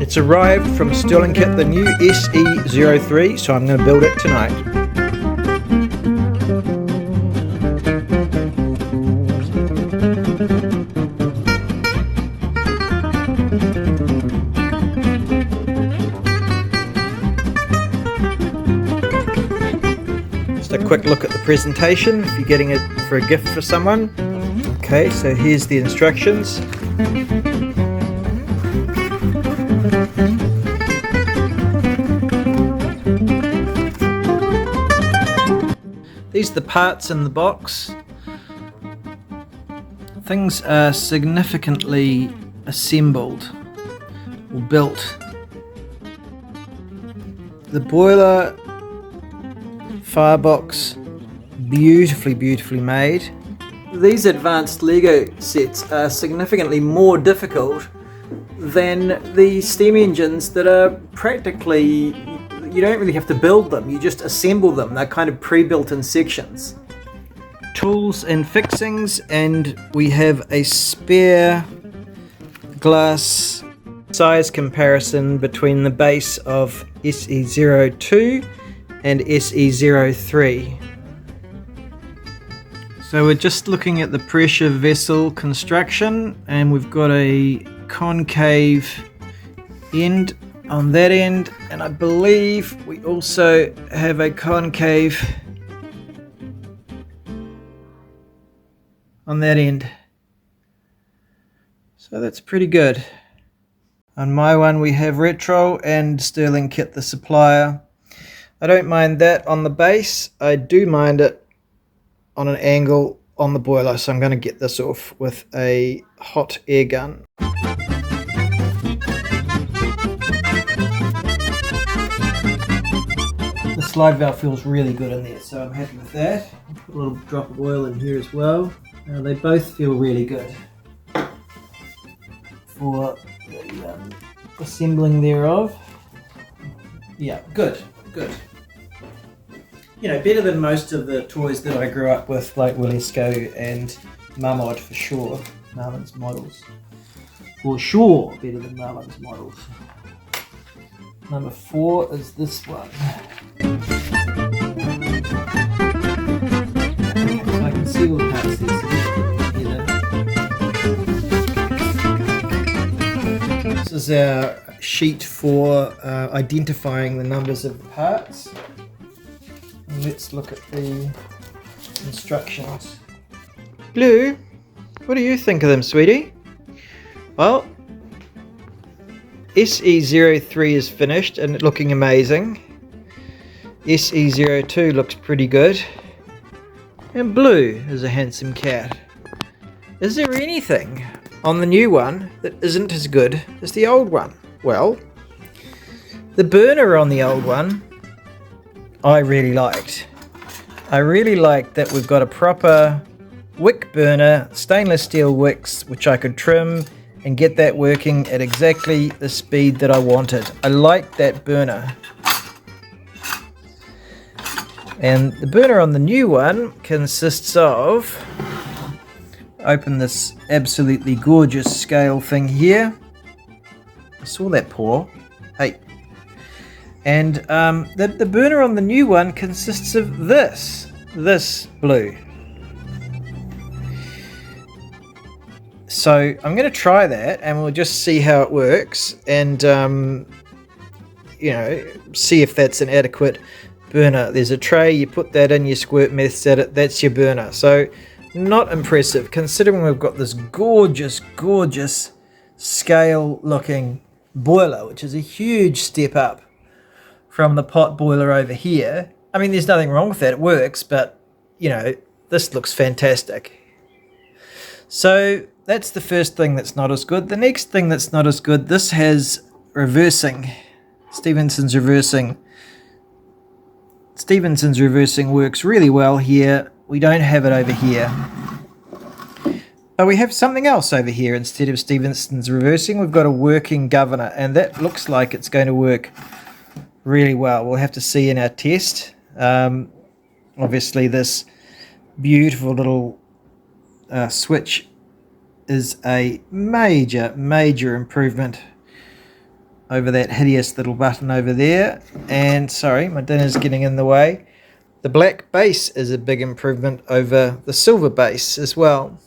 It's arrived from Sterling Kit, the new SE-03, so I'm going to build it tonight. Just a quick look at the presentation if you're getting it for a gift for someone. Okay, so here's the instructions. These are the parts in the box. Things are significantly assembled or built. The boiler firebox, beautifully made. These advanced Lego sets are significantly more difficult than the steam engines that are practically, you don't really have to build them, you just assemble them. They're kind of pre-built in sections. Tools and fixings, and we have a spare glass size comparison between the base of SE-02 and SE-03. So we're just looking at the pressure vessel construction, and we've got a concave end on that end, and I believe we also have a concave on that end. So that's pretty good. On my one we have Retrol and Sterling Kit, the supplier. I don't mind that on the base. I do mind it on an angle on the boiler, so I'm going to get this off with a hot air gun. The slide valve feels really good in there, so I'm happy with that. I'll put a little drop of oil in here as well. They both feel really good for the assembling thereof. Yeah, good. You know, better than most of the toys that I grew up with, like Willesco and Marmot for sure. Marlin's models. For sure, better than Marlin's models. Number 4 is this one. Okay, so I can see all the parts there, so this is our sheet for identifying the numbers of the parts. And let's look at the instructions. Blue, what do you think of them, sweetie? Well, SE-03 is finished and looking amazing. SE-02 looks pretty good. And Blue is a handsome cat. Is there anything on the new one that isn't as good as the old one? Well, the burner on the old one I really liked. I really liked that we've got a proper wick burner, stainless steel wicks, which I could trim and get that working at exactly the speed that I wanted. I liked that burner. And the burner on the new one consists of, open this absolutely gorgeous scale thing here. I saw that pour. Hey. And the burner on the new one consists of this blue. So I'm going to try that and we'll just see how it works, and you know, see if that's an adequate burner. There's a tray, you put that in, you squirt meths at it, that's your burner. So not impressive considering we've got this gorgeous scale looking boiler, which is a huge step up from the pot boiler over here. I mean, there's nothing wrong with that, it works, but you know, this looks fantastic. So that's the first thing that's not as good. The next thing that's not as good, this has reversing. Stephenson's reversing works really well here. We don't have it over here. But we have something else over here instead of Stephenson's reversing. We've got a working governor, and that looks like it's going to work really well. We'll have to see in our test. Obviously this beautiful little switch is a major improvement over that hideous little button over there. And sorry, my dinner's getting in the way. The black base is a big improvement over the silver base as well.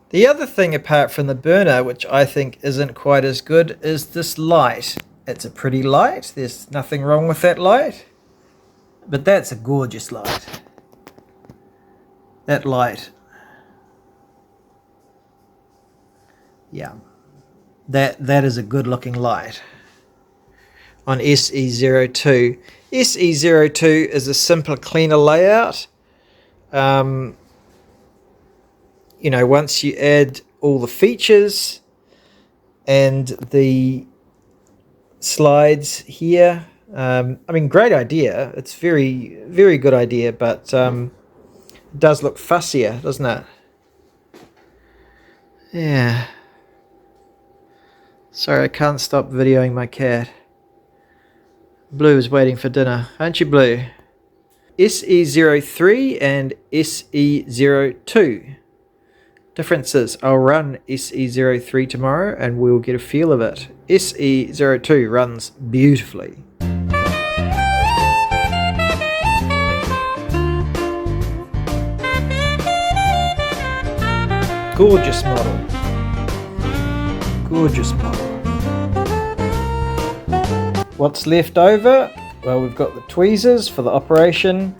The other thing apart from the burner, which I think isn't quite as good, is this light. It's a pretty light, there's nothing wrong with that light, but that's a gorgeous light. That light, yeah, that is a good looking light on SE-02. SE-02 is a simpler, cleaner layout. You know, once you add all the features and the slides here, I mean, great idea. It's very, very good idea, but it does look fussier, doesn't it? Yeah. Sorry, I can't stop videoing my cat. Blue is waiting for dinner, aren't you, Blue? SE-03 and SE-02. Differences. I'll run SE-03 tomorrow and we'll get a feel of it. SE-02 runs beautifully. Gorgeous model. Gorgeous model. What's left over? Well, we've got the tweezers for the operation.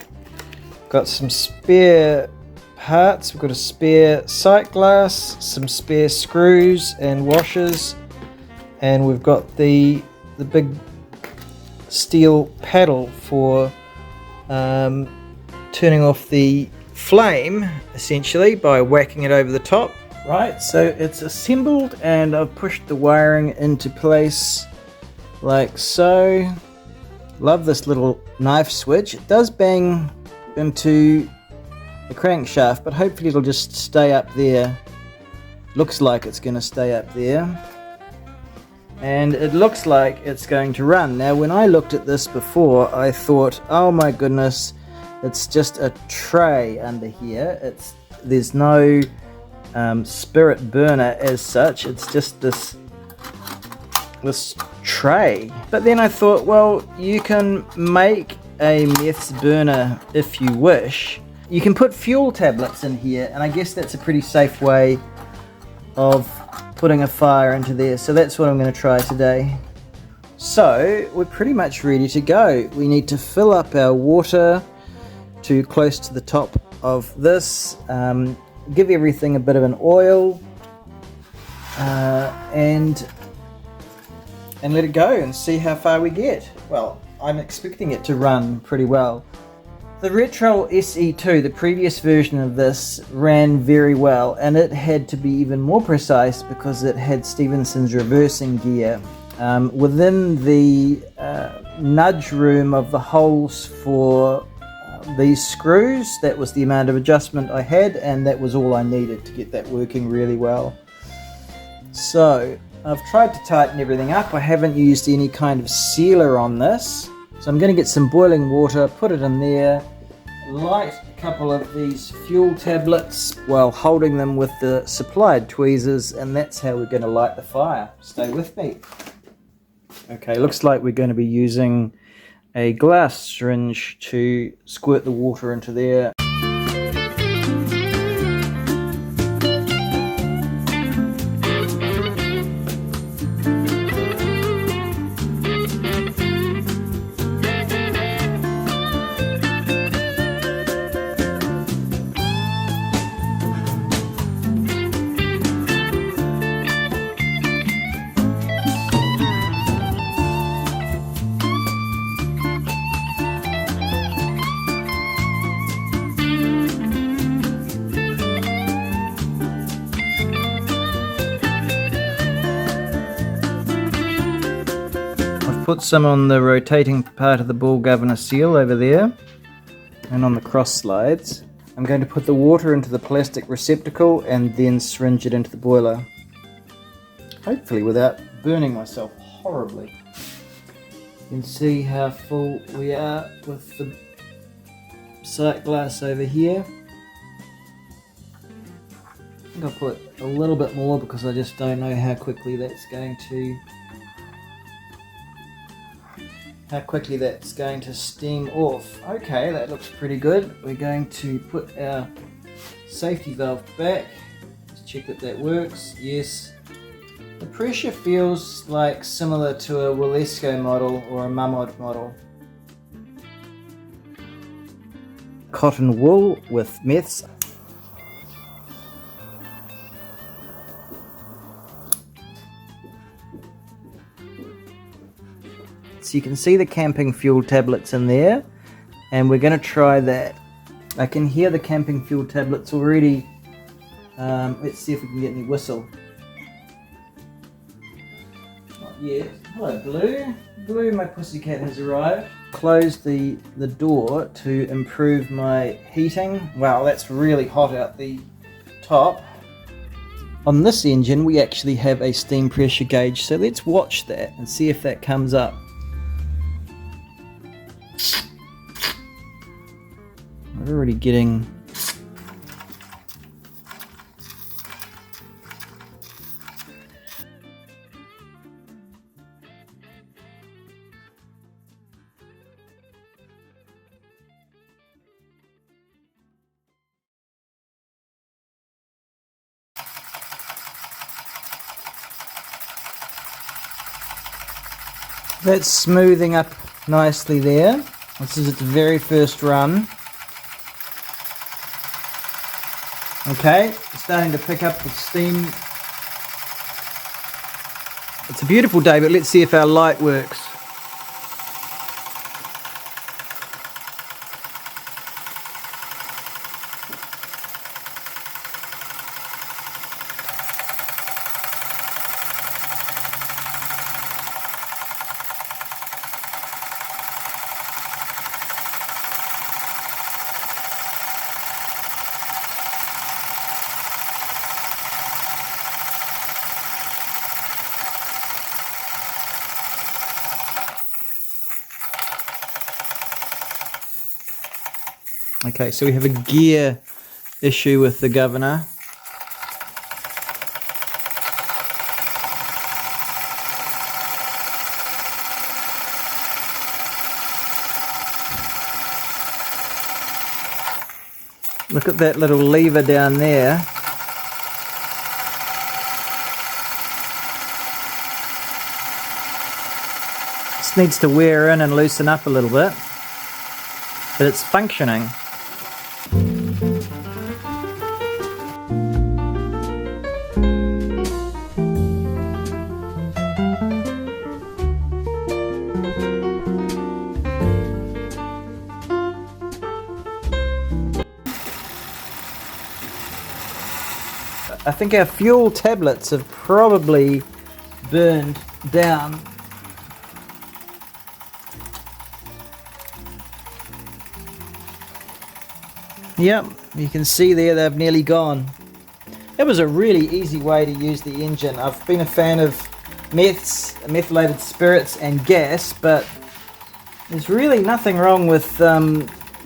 Got some spare parts. We've got a spare sight glass, some spare screws and washers, and we've got the big steel paddle for turning off the flame, essentially by whacking it over the top. Right, so it's assembled and I've pushed the wiring into place like so. Love this little knife switch. It does bang into the crankshaft, but hopefully it'll just stay up there. Looks like it's going to stay up there. And it looks like it's going to run. Now, when I looked at this before, I thought, oh my goodness, it's just a tray under here. There's no spirit burner as such. It's just this tray. But then I thought, well, you can make a meths burner if you wish. You can put fuel tablets in here, and I guess that's a pretty safe way of putting a fire into there. So that's what I'm going to try today. So we're pretty much ready to go. We need to fill up our water to close to the top of this, give everything a bit of an oil, and let it go and see how far we get. Well, I'm expecting it to run pretty well. The Retrol SE-02, the previous version of this, ran very well, and it had to be even more precise because it had Stephenson's reversing gear. Within the nudge room of the holes for these screws, that was the amount of adjustment I had, and that was all I needed to get that working really well. So I've tried to tighten everything up. I haven't used any kind of sealer on this. So I'm going to get some boiling water, put it in there, light a couple of these fuel tablets while holding them with the supplied tweezers, and that's how we're going to light the fire. Stay with me. Okay, looks like we're going to be using a glass syringe to squirt the water into there. Put some on the rotating part of the ball governor seal over there and on the cross slides. I'm going to put the water into the plastic receptacle and then syringe it into the boiler. Hopefully without burning myself horribly. You can see how full we are with the sight glass over here. I think I'll put a little bit more because I just don't know how quickly that's going to how quickly that's going to steam off. Okay, that looks pretty good. We're going to put our safety valve back. Let's check that that works. Yes. The pressure feels like similar to a Willesco model or a Mamod model. Cotton wool with meths. So you can see the camping fuel tablets in there, and we're going to try that. I can hear the camping fuel tablets already. Let's see if we can get any whistle. Not yet. Hello, Blue. Blue, my pussycat has arrived. Close the door to improve my heating. Wow, that's really hot out the top. On this engine, we actually have a steam pressure gauge, so let's watch that and see if that comes up. We're already getting that's smoothing up nicely there. This is its very first run. Okay, it's starting to pick up the steam. It's a beautiful day, but let's see if our light works. Okay, so we have a gear issue with the governor. Look at that little lever down there. This needs to wear in and loosen up a little bit, but it's functioning. I think our fuel tablets have probably burned down. Yep, you can see there they've nearly gone. That was a really easy way to use the engine. I've been a fan of methylated spirits and gas, but there's really nothing wrong with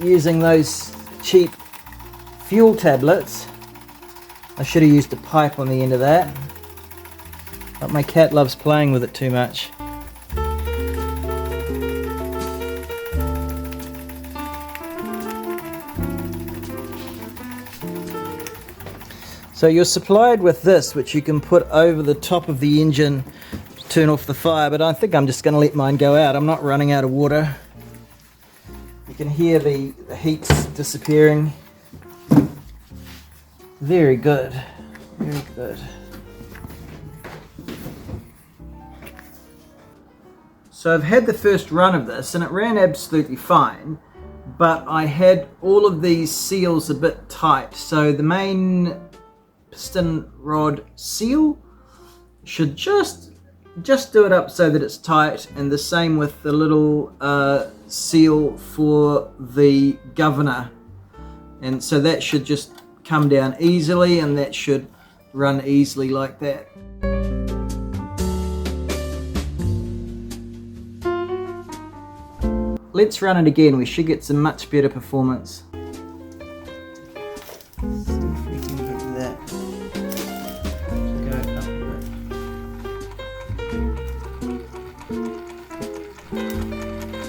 using those cheap fuel tablets. I should have used a pipe on the end of that, but my cat loves playing with it too much. So you're supplied with this, which you can put over the top of the engine to turn off the fire, but I think I'm just going to let mine go out. I'm not running out of water. You can hear the heat's disappearing. Very good, very good. So I've had the first run of this and it ran absolutely fine, but I had all of these seals a bit tight. So the main piston rod seal should just do it up so that it's tight, and the same with the little seal for the governor, and so that should just come down easily, and that should run easily like that. Let's run it again. We should get some much better performance. Let's see if we can get that. Go up a bit.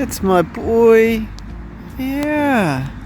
That's my boy. Yeah.